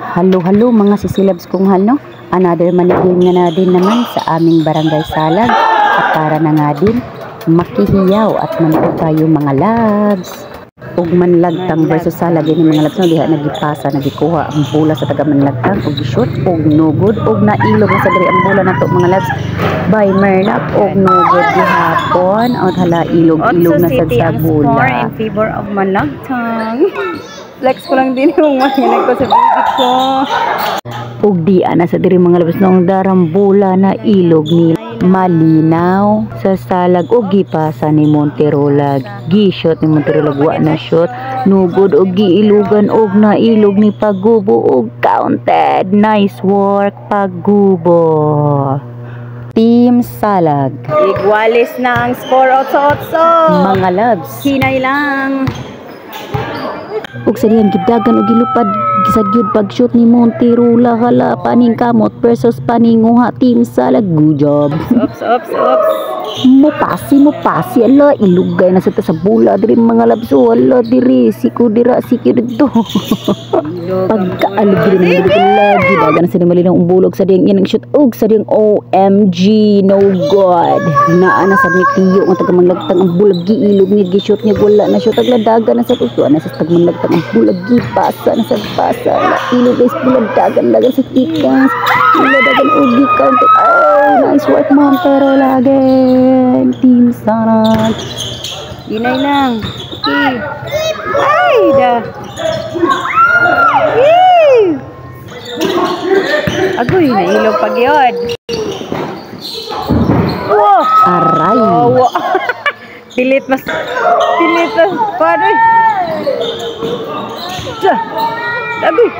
Halo mga sisilabs kong halo. Another manigim nga na din naman sa aming barangay Salag. At para na nga din makihiyaw at manito tayo mga labs. Ug manlagtang versus Salag ini mga labs no, diha nagipasa nagikuha ang bola sa taga manlagtang ug shoot ug nugod ug nailog na sa diri ang bola nato mga labs by Merlap ug nugod gihapon at hala ilog na sa bola in favor of manlagtang. Flex ko lang din yung mahinag ko sa bibig ko. Ug di ana sa diri mga labs nung darambola na ilog ni malinaw sa Salag ug gipasa ni Monterolag. Gi-shot ni Monterolag wa na shot. Nugod ug giilugan ug nailog ni Pagubo ug counted. Nice work Pagubo. Team Salag. Igualis na ang score 8-8. Mga labs. Hinay lang. Ug sa diyang gidagan ug gilupad gisad gyud pag-shoot ni Monterola hala paning kamot versus paninguha Team Salag. Good job. Ops. mo pasi ala ilugay na sa bola diri mga labs wala diri siku dito pagkaalig diri lagi dagan sa malinaw ang bulog sa diyang yan shoot ug sa diyang OMG no god naa na sa ni Tiyo ang tagamanglatang ang bulag giilog ni gi-shoot niya wala na shoot dagan na sa tuso na sa tagamanglatang ang bulag gipasa na sa pasa ilog guys bulag dagan sa tikas wala dagan ug gi-count. Oh nice work Monterola again Team Salag. Hinay lang. Okay. Ay da. Agoy na ilog pag yun. Wow. Aray. Wow. Pilit mas. Paano eh. Agoy.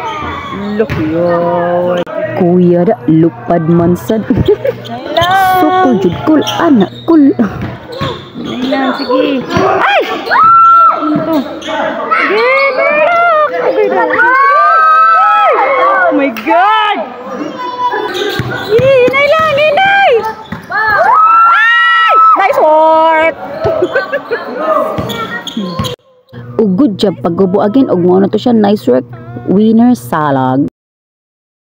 Look yun. Kuya da lupad man sad. Sukul jud kul anak kul. Hinay lang sige. Ay! Ano to? Oh my god! Hinay lang! Ay! Nice work! Ug good job Pagubo again ug mo na to siya nice work winner Salag.